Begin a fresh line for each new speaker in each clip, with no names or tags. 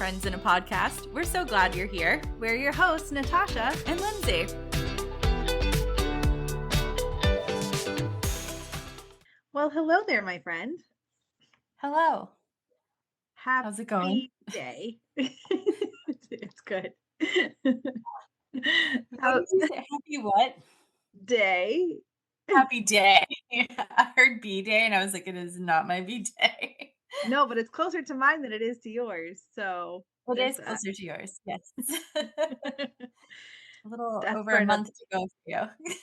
Friends in a Podcast. We're so glad you're here. We're your hosts, Natasha and Lindsey.
Well, hello there, my friend.
Hello.
Happy
How's it going?
day. It's good.
What
How
did you say? Happy what?
day?
Happy day. I heard B day and I was like, it is not my B day.
No, but it's closer to mine than it is to yours. So
It
there's
is
that.
closer to yours. Yes. A little
That's
over
for
a
another
month to go for you.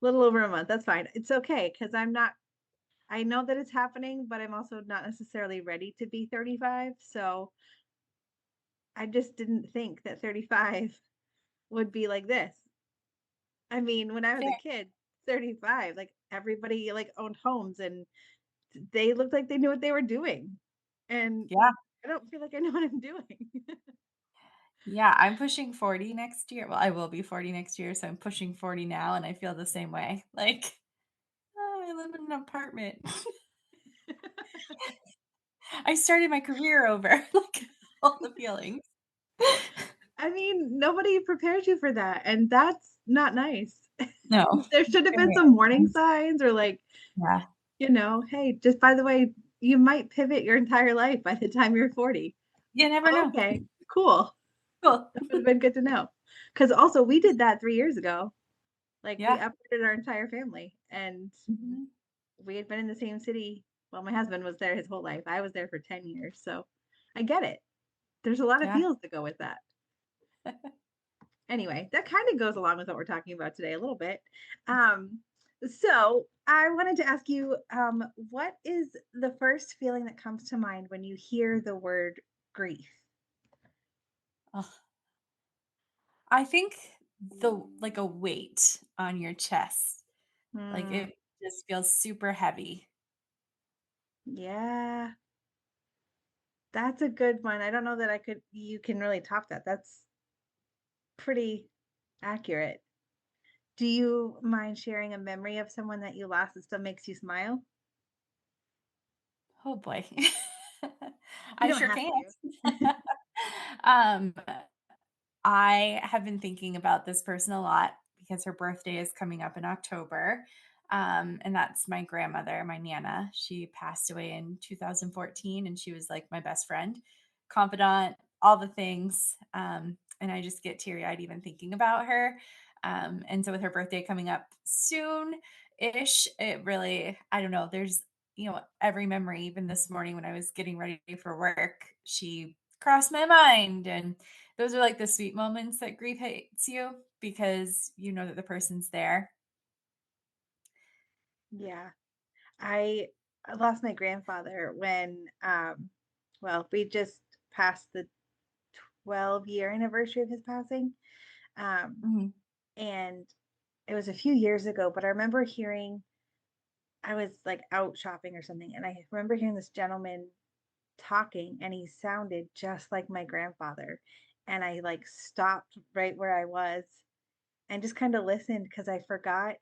little over a month. That's fine. It's okay because I know that it's happening, but I'm also not necessarily ready to be 35. So I just didn't think that 35 would be like this. I mean, when I was
Fair.
a kid, 35, like everybody like owned homes and they looked like they knew what they were doing. And
Yeah.
I don't feel like I know what I'm doing.
Yeah. I'm pushing 40 next year. Well, I will be 40 next year. So I'm pushing 40 now and I feel the same way. Like, oh, I live in an apartment. I started my career over. Like all the feelings.
I mean, nobody prepared you for that, and that's not nice.
No.
There should have been
Very
some warning
nice.
signs or like,
Yeah.
hey, just by the way, you might pivot your entire life by the time you're 40.
You never know.
Okay, cool.
Cool.
That would have been good to know. Because also we did that 3 years ago. Like we
Yeah.
uprooted our entire family and
Mhm.
we had been in the same city. Well, my husband was there his whole life. I was there for 10 years. So I get it. There's a lot of
Yeah.
feels to go with that. Anyway, that kind of goes along with what we're talking about today a little bit. Um, so I wanted to ask you, what is the first feeling that comes to mind when you hear the word grief?
Ugh. I think like a weight on your chest. Like
Hmm,
it just feels super heavy.
yeah, that's a good one. I don't know that you can really top that. That's pretty accurate. Do you mind sharing a memory of someone that you lost that still makes you smile?
Oh boy.
You
I
don't
sure
have
can.
to.
um I have been thinking about this person a lot because her birthday is coming up in October. And that's my grandmother, my Nana. She passed away in 2014 and she was like my best friend, confidant, all the things. And I just get teary eyed even thinking about her. And so with her birthday coming up soon ish, it really, I don't know, there's, every memory, even this morning when I was getting ready for work, she crossed my mind. And those are like the sweet moments that grief hits you because you know that the person's there.
Yeah. I lost my grandfather when well, we just passed the 12-year anniversary of his passing. Um
Mhm.
and it was a few years ago, but I remember hearing I was like out shopping or something and I remember hearing this gentleman talking and he sounded just like my grandfather. And I like stopped right where I was and just kind of listened because I forgot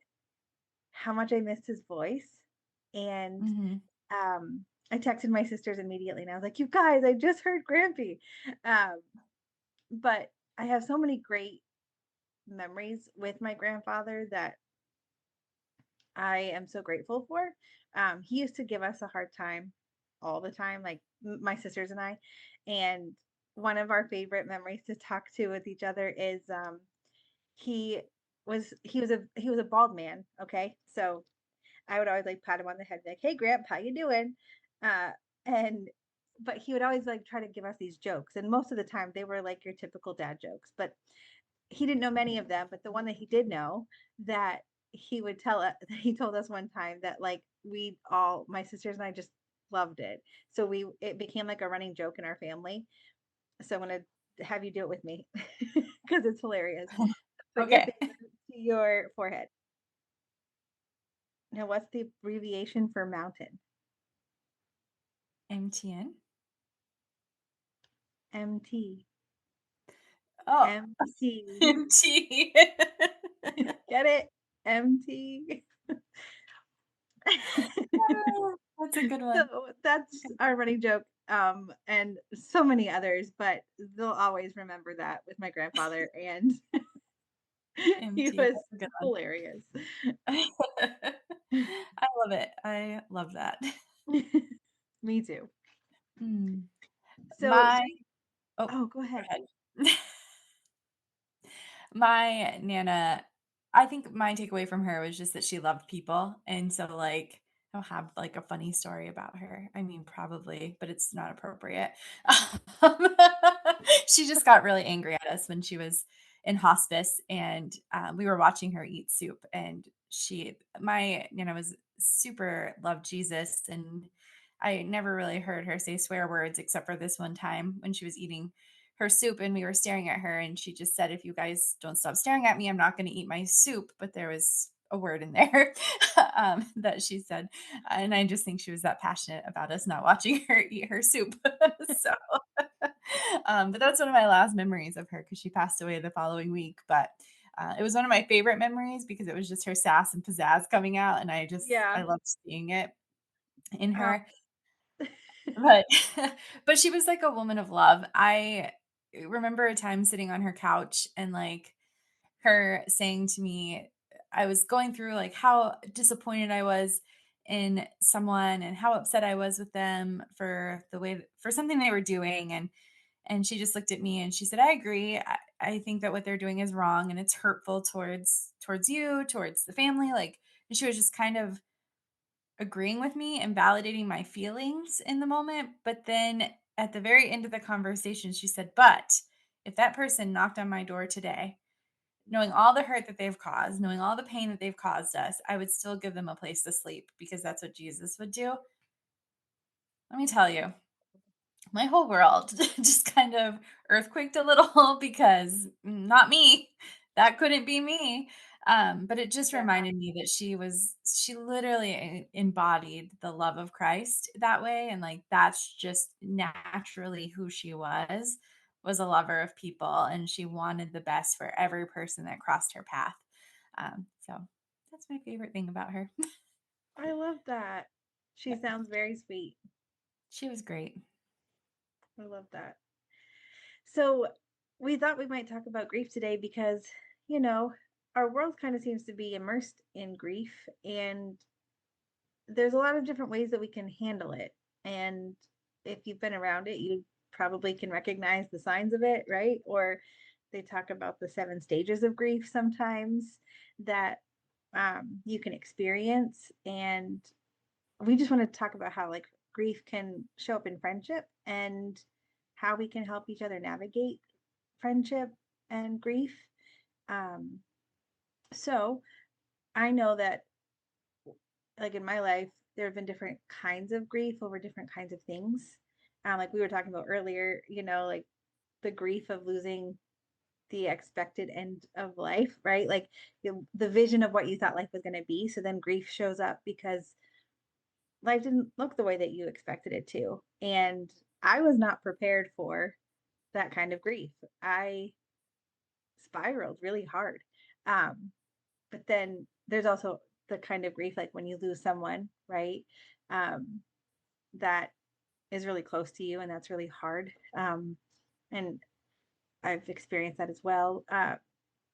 how much I missed his voice. And
Mhm.
I texted my sisters immediately and I was like, "You guys, I just heard Grampy." Um, but I have so many great memories with my grandfather that I am so grateful for. He used to give us a hard time all the time, like my sisters and I. And one of our favorite memories to talk to with each other is he he was a bald man. Okay, so I would always like pat him on the head, like, "Hey, Gramp, how you doing?" Uh, and but he would always like try to give us these jokes, and most of the time they were like your typical dad jokes. But he didn't know many of them. But the one that he did know that he would tell us, he told us one time that like we all, my sisters and I, just loved it. So it became like a running joke in our family. So I'm gonna have you do it with me because it's hilarious. Put your
Okay.
finger to your forehead. Now, what's the abbreviation for mountain?
MTN.
MT.
Oh,
MT.
MT.
Get it? MT.
That's a good one.
So that's our running joke. and so many others, but they'll always remember that with my grandfather, and he
MT,
was
that's a good
hilarious.
one. I love it. I love that.
Me too.
Mm.
So,
My
speak
oh,
oh, go
go
ahead.
ahead. My Nana, I think my takeaway from her was just that she loved people, and so, like, I don't have, like, a funny story about her. I mean, probably, but it's not appropriate. Um, she just got really angry at us when she was in hospice, and, we were watching her eat soup, and my Nana was super loved Jesus, and I never really heard her say swear words except for this one time when she was eating her soup and we were staring at her and she just said, if you guys don't stop staring at me, I'm not going to eat my soup. But there was a word in there that she said. And I just think she was that passionate about us not watching her eat her soup. So, but that's one of my last memories of her because she passed away the following week. But it was one of my favorite memories because it was just her sass and pizzazz coming out. And I
Yeah.
loved seeing it in
Oh,
her. But but she was like a woman of love. I remember a time sitting on her couch and, like, her saying to me I was going through, like, how disappointed I was in someone and how upset I was with them for the way for something they were doing, and she just looked at me and she said, "I agree. I think that what they're doing is wrong and it's hurtful towards you, towards the family." Like, and she was just kind of agreeing with me and validating my feelings in the moment. But then at the very end of the conversation, she said, "But if that person knocked on my door today, knowing all the hurt that they've caused, knowing all the pain that they've caused us, I would still give them a place to sleep because that's what Jesus would do." Let me tell you, my whole world just kind of earthquaked a little because not me. That couldn't be me. But it just
yeah.
reminded me that she literally embodied the love of Christ that way. And like, that's just naturally who she was a lover of people. And she wanted the best for every person that crossed her path. So that's my favorite thing about her.
I love that. She sounds very sweet.
She was great.
I love that. So, we thought we might talk about grief today because, you know, our world kind of seems to be immersed in grief, and there's a lot of different ways that we can handle it. And if you've been around it, you probably can recognize the signs of it, right? Or they talk about the 7 stages of grief sometimes that you can experience. And we just want to talk about how, like, grief can show up in friendship and how we can help each other navigate friendship and grief. Um, so I know that, like, in my life, there have been different kinds of grief over different kinds of things. Like we were talking about earlier, like the grief of losing the expected end of life, right? Like the vision of what you thought life was going to be. So then grief shows up because life didn't look the way that you expected it to. And I was not prepared for that kind of grief. I spiraled really hard. Um, but then there's also the kind of grief like when you lose someone, right? Um, that is really close to you and that's really hard. And I've experienced that as well.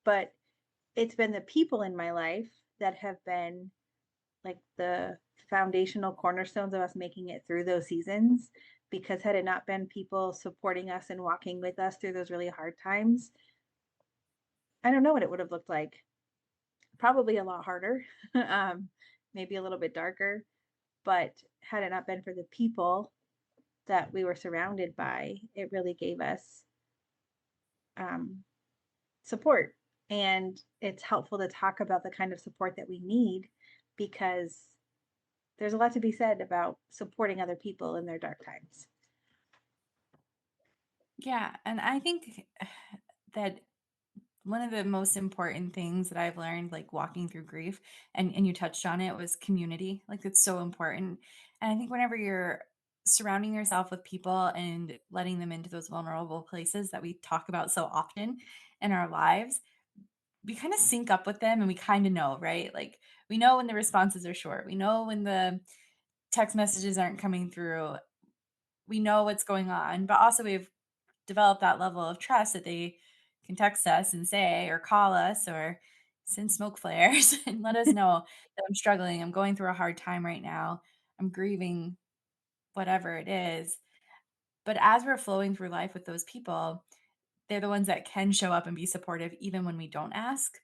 But it's been the people in my life that have been like the foundational cornerstones of us making it through those seasons. Because had it not been people supporting us and walking with us through those really hard times, I don't know what it would have looked like. Probably a lot harder, maybe a little bit darker. But had it not been for the people that we were surrounded by, it really gave us um, support. And it's helpful to talk about the kind of support that we need because there's a lot to be said about supporting other people in their dark times.
Yeah, and I think that one of the most important things that I've learned, like walking through grief, and you touched on it, was community. Like it's so important. And I think whenever you're surrounding yourself with people and letting them into those vulnerable places that we talk about so often in our lives, we kind of sync up with them and we kind of know, right? Like we know when the responses are short. We know when the text messages aren't coming through. we know what's going on, but also we've developed that level of trust that they can text us and say or call us or send smoke flares and let us know that I'm struggling, I'm going through a hard time right now, I'm grieving whatever it is. But as we're flowing through life with those people, they're the ones that can show up and be supportive even when we don't ask,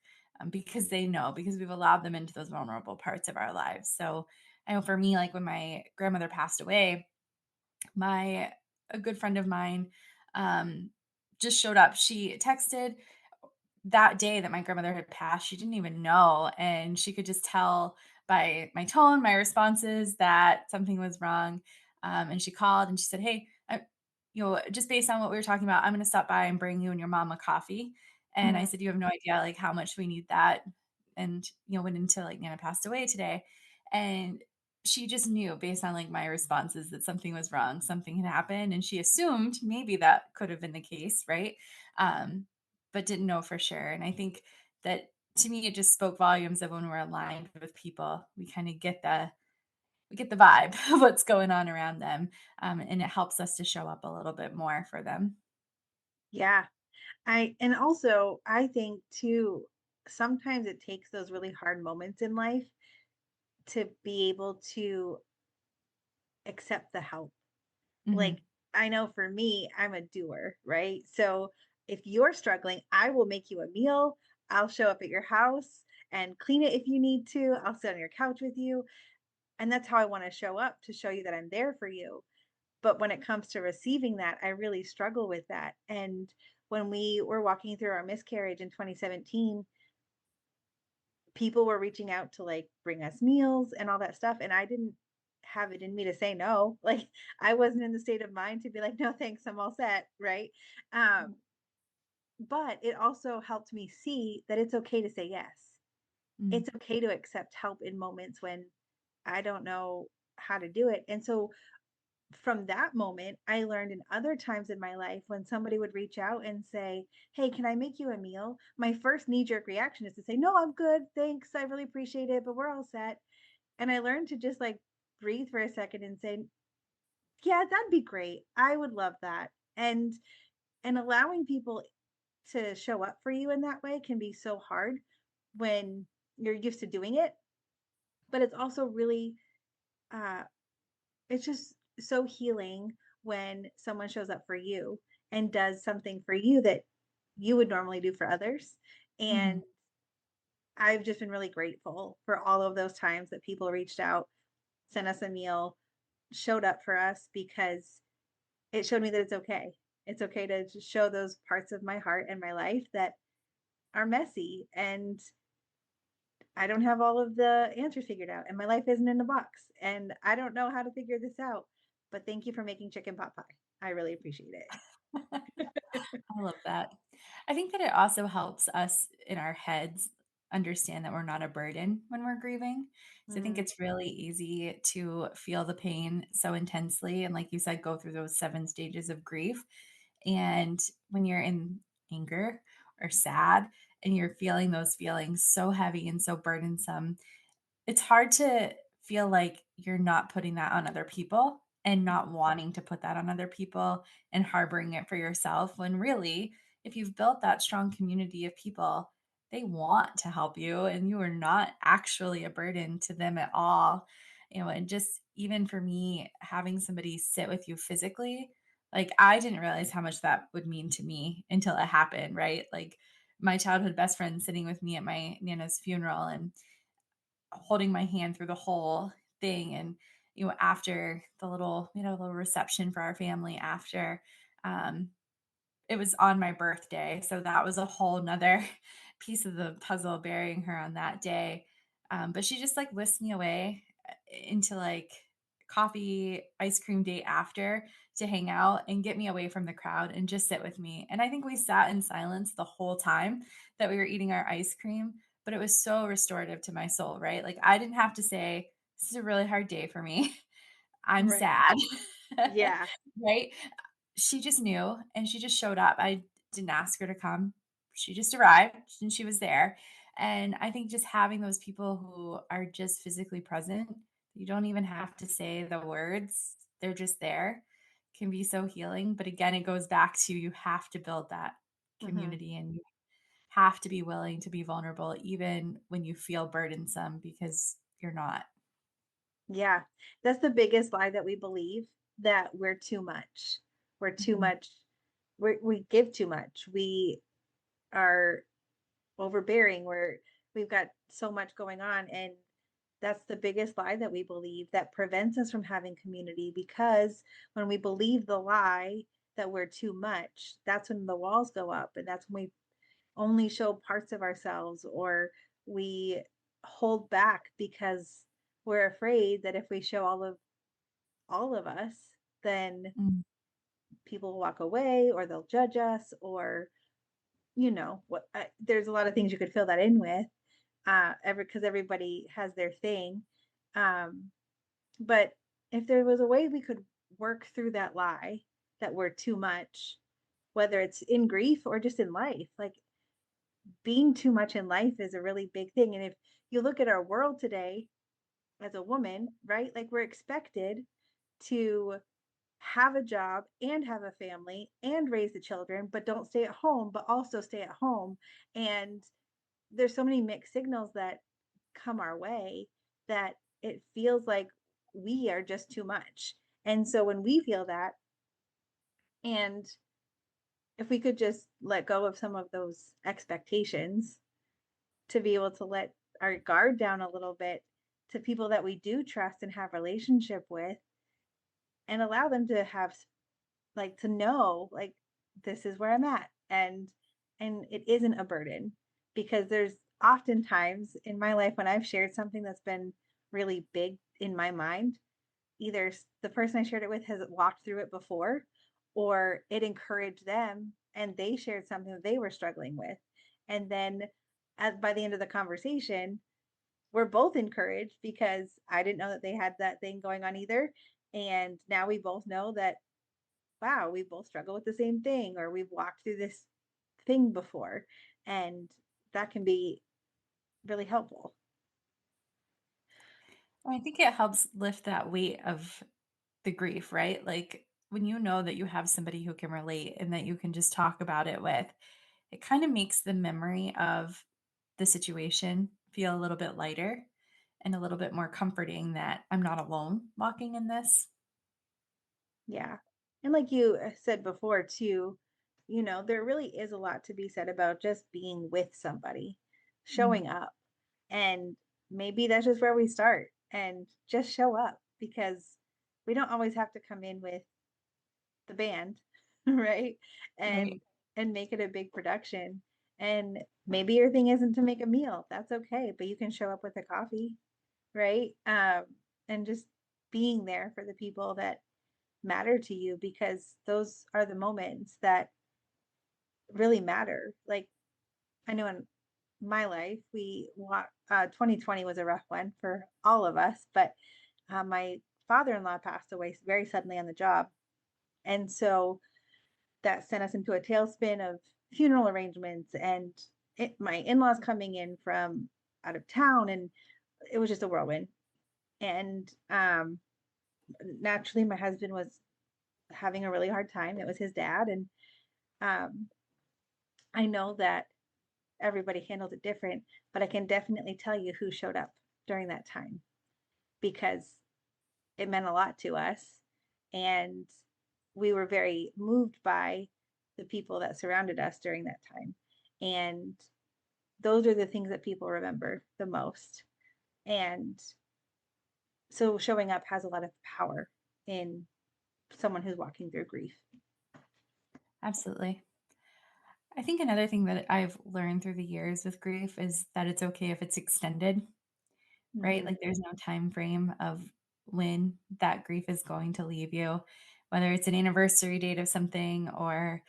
because they know, because we've allowed them into those vulnerable parts of our lives. So I know for me, like when my grandmother passed away, my a good friend of mine um, just showed up. She texted that day that my grandmother had passed. She didn't even know, and she could just tell by my tone, my responses, that something was wrong. And she called and she said, "Hey, just based on what we were talking about, I'm going to stop by and bring you and your mom a coffee." And I
Mhm.
said, "You have no idea like how much we need that." And went into like Nana passed away today, and she just knew based on like my responses that something was wrong, something had happened, and she assumed maybe that could have been the case, right? Um, but didn't know for sure. And I think that to me, it just spoke volumes of when we're aligned with people, we get the vibe of what's going on around them, and it helps us to show up a little bit more for them.
Yeah. And also I think too, sometimes it takes those really hard moments in life to be able to accept the help.
Hmm.
Like, I know for me, I'm a doer, right? So if you're struggling, I will make you a meal. I'll show up at your house and clean it if you need to. I'll sit on your couch with you. And that's how I want to show up, to show you that I'm there for you. But when it comes to receiving that, I really struggle with that. And when we were walking through our miscarriage in 2017, people were reaching out to like bring us meals and all that stuff. And I didn't have it in me to say no. Like, I wasn't in the state of mind to be like, no, thanks, I'm all set. Right. But it also helped me see that it's okay to say yes.
Hmm.
It's okay to accept help in moments when I don't know how to do it. And so from that moment, I learned in other times in my life when somebody would reach out and say, "Hey, can I make you a meal?" My first knee jerk reaction is to say, "No, I'm good. Thanks. I really appreciate it, but we're all set." And I learned to just like breathe for a second and say, "Yeah, that'd be great. I would love that." And allowing people to show up for you in that way can be so hard when you're used to doing it, but it's also really uh it's just so healing when someone shows up for you and does something for you that you would normally do for others.
Hmm.
And I've just been really grateful for all of those times that people reached out, sent us a meal, showed up for us, because it showed me that it's okay. It's okay to just show those parts of my heart and my life that are messy, and I don't have all of the answers figured out, and my life isn't in a box, and I don't know how to figure this out. But thank you for making chicken pot pie. I really appreciate it.
I love that. I think that it also helps us in our heads understand that we're not a burden when we're grieving. So I think
Mm,
it's really easy to feel the pain so intensely. And like you said, go through those 7 stages of grief. And when you're in anger or sad and you're feeling those feelings so heavy and so burdensome, it's hard to feel like you're not putting that on other people and not wanting to put that on other people and harboring it for yourself when really, if you've built that strong community of people, they want to help you and you are not actually a burden to them at all. And just even for me, having somebody sit with you physically, like I didn't realize how much that would mean to me until it happened, right? Like my childhood best friend sitting with me at my Nana's funeral and holding my hand through the whole thing. And after the little little reception for our family after, um it was on my birthday, so that was a whole nother piece of the puzzle, burying her on that day. But she just like whisked me away into like coffee ice cream date after, to hang out and get me away from the crowd and just sit with me. And I think we sat in silence the whole time that we were eating our ice cream, but it was so restorative to my soul, right? Like I didn't have to say, "This is a really hard day for me. I'm
right.
sad."
Yeah.
Right? She just knew and she just showed up. I didn't ask her to come. She just arrived and she was there. And I think just having those people who are just physically present, you don't even have to say the words, they're just there, can be so healing. But again, it goes back to you have to build that
Mhm.
community and you have to be willing to be vulnerable even when you feel burdensome because you're not.
Yeah. That's the biggest lie that we believe, that we're too much. We're too
Mhm.
much. We give too much. We are overbearing. We've got so much going on, and that's the biggest lie that we believe that prevents us from having community, because when we believe the lie that we're too much, that's when the walls go up, and that's when we only show parts of ourselves, or we hold back because we're afraid that if we show all of us, then
Mm.
people will walk away, or they'll judge us, or what, there's a lot of things you could fill that in with, because everybody has their thing. um but if there was a way we could work through that lie that we're too much, whether it's in grief or just in life, like, being too much in life is a really big thing. And if you look at our world today, as a woman, right, like, we're expected to have a job and have a family and raise the children, but don't stay at home, but also stay at home. And there's so many mixed signals that come our way, that it feels like we are just too much. And so when we feel that, and if we could just let go of some of those expectations, to be able to let our guard down a little bit to people that we do trust and have relationship with, and allow them to have, like, to know, like, this is where I'm at, and it isn't a burden. Because there's oftentimes in my life when I've shared something that's been really big in my mind, either the person I shared it with has walked through it before, or it encouraged them and they shared something that they were struggling with. And then, by the end of the conversation, we're both encouraged, because I didn't know that they had that thing going on either. And now we both know that, wow, we both struggle with the same thing, or we've walked through this thing before. And that can be really helpful.
I think it helps lift that weight of the grief, right? Like when you know that you have somebody who can relate and that you can just talk about it with, it kind of makes the memory of the situation feel a little bit lighter and a little bit more comforting that I'm not alone walking in this.
Yeah. And like you said before too, there really is a lot to be said about just being with somebody,
Mm,
showing up. And maybe that's just where we start, and just show up, because we don't always have to come in with the band, right?
right.
And make it a big production. And maybe your thing isn't to make a meal. That's okay, but you can show up with a coffee, right? And just being there for the people that matter to you, because those are the moments that really matter. Like, I know in my life, 2020 was a rough one for all of us, but my father-in-law passed away very suddenly on the job. And so that sent us into a tailspin of funeral arrangements, and my in-laws coming in from out of town, and it was just a whirlwind. And naturally, my husband was having a really hard time. It was his dad, and um, I know that everybody handled it different, but I can definitely tell you who showed up during that time, because it meant a lot to us. And we were very moved by the people that surrounded us during that time. And those are the things that people remember the most. And so showing up has a lot of power in someone who's walking through grief.
Absolutely. I think another thing that I've learned through the years with grief is that it's okay if it's extended, right?
Hmm.
Like there's no time frame of when that grief is going to leave you, whether it's an anniversary date of something or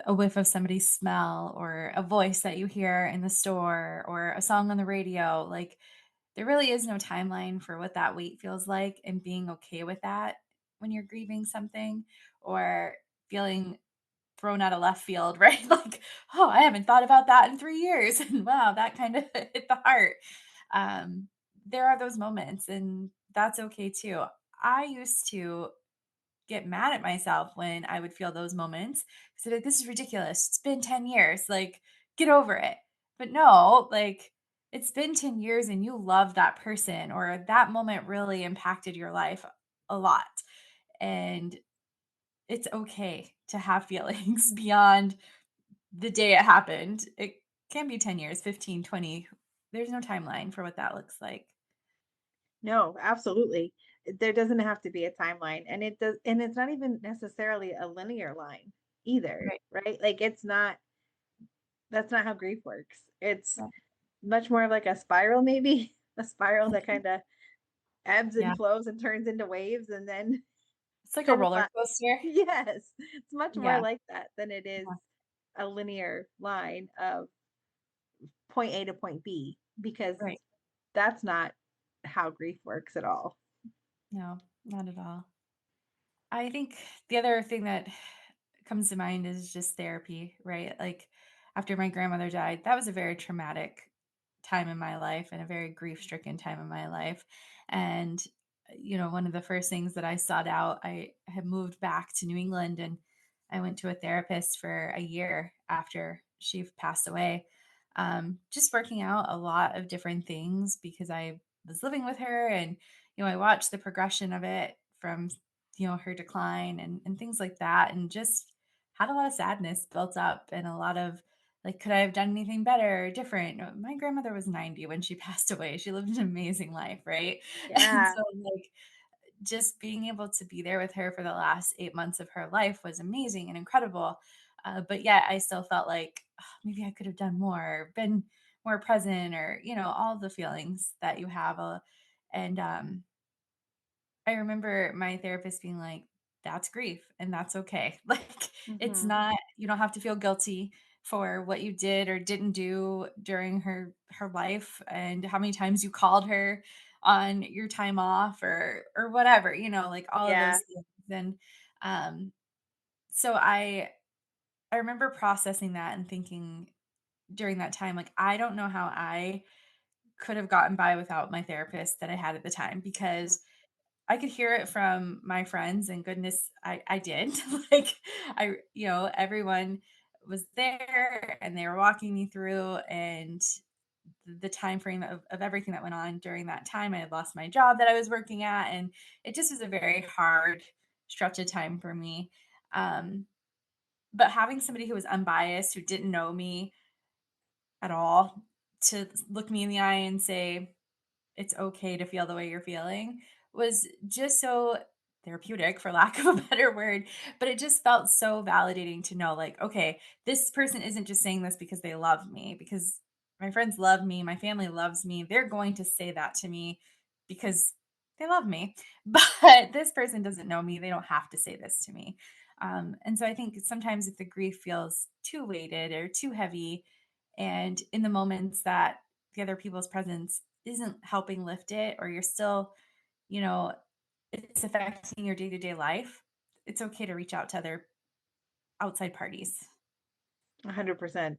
a whiff of somebody's smell or a voice that you hear in the store or a song on the radio. Like there really is no timeline for what that weight feels like and being okay with that when you're grieving something or feeling thrown out of left field, right? Like, oh, I haven't thought about that in 3 years. And wow, that kind of hit the heart. Um, there are those moments, and that's okay too. I used to get mad at myself when I would feel those moments. So like, this is ridiculous. It's been 10 years. Like, get over it. But no, like it's been 10 years and you love that person, or that moment really impacted your life a lot. And it's okay to have feelings beyond the day it happened. It can be 10 years, 15, 20. There's no timeline for what that looks like.
No, absolutely. There doesn't have to be a timeline, and it's not even necessarily a linear line either,
Right.
right? Like that's not how grief works. It's
Yeah.
much more of like a spiral maybe, a spiral that
Mhm.
kind of ebbs
Yeah.
and flows and turns into waves and then
It's like a
kind of
roller coaster.
yes, it's much more
Yeah.
like that than it is
Yeah.
a linear line of point A to point B because
Right.
that's not how grief works at all.
No, not at all. I think the other thing that comes to mind is just therapy, right? Like after my grandmother died, that was a very traumatic time in my life and a very grief stricken time in my life. And, one of the first things that I sought out, I had moved back to New England and I went to a therapist for a year after she passed away. Just working out a lot of different things because I was living with her and, I watched the progression of it from her decline and things like that, and just had a lot of sadness built up and a lot of like, could I have done anything better or different? My grandmother was 90 when she passed away. She lived an amazing life, right? And
Yeah.
so like just being able to be there with her for the last 8 months of her life was amazing and incredible. But yet I still felt like, "Oh, maybe I could have done more, or been more present, or all the feelings that you have. And I remember my therapist being like, "That's grief and that's okay." Like, it's
Mhm.
not, you don't have to feel guilty for what you did or didn't do during her life and how many times you called her on your time off or whatever, like all of
Yeah.
those things. And um so I remember processing that and thinking during that time, like, I don't know how I could have gotten by without my therapist that I had at the time,
Mm.
because I could hear it from my friends, and goodness, I did. Like, everyone was there and they were walking me through, and the time frame of everything that went on during that time. I had lost my job that I was working at, and it just was a very hard stretch of time for me. Um, but having somebody who was unbiased, who didn't know me at all, to look me in the eye and say, it's okay to feel the way you're feeling, was just so therapeutic, for lack of a better word. But it just felt so validating to know, like, okay, this person isn't just saying this because they love me, because my friends love me, my family loves me. They're going to say that to me because they love me. But this person doesn't know me. They don't have to say this to me. And so I think sometimes if the grief feels too weighted or too heavy, and in the moments that the other people's presence isn't helping lift it, or you're still, you know, it's affecting your day-to-day life, it's okay to reach out to other outside parties.
100%.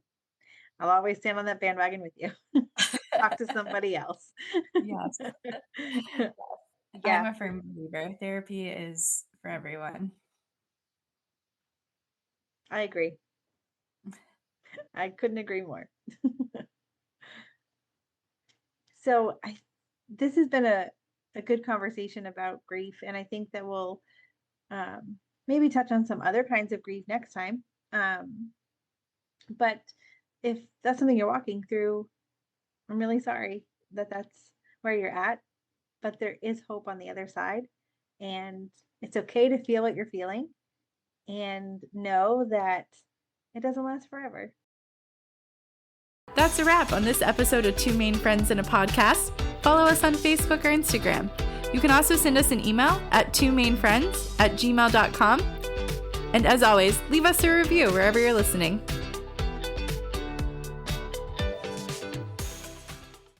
I'll always stand on that bandwagon with you. Talk to somebody else.
Yes. I'm
Yeah,
a firm believer. Therapy is for everyone.
I agree. I couldn't agree more. So this has been a good conversation about grief, and I think that we'll maybe touch on some other kinds of grief next time. Um, but if that's something you're walking through, I'm really sorry that that's where you're at, but there is hope on the other side, and it's okay to feel what you're feeling and know that it doesn't last forever.
That's a wrap on this episode of Two Main Friends in a Podcast. Follow us on Facebook or Instagram. You can also send us an email at twomainfriends@gmail.com. And as always, leave us a review wherever you're listening.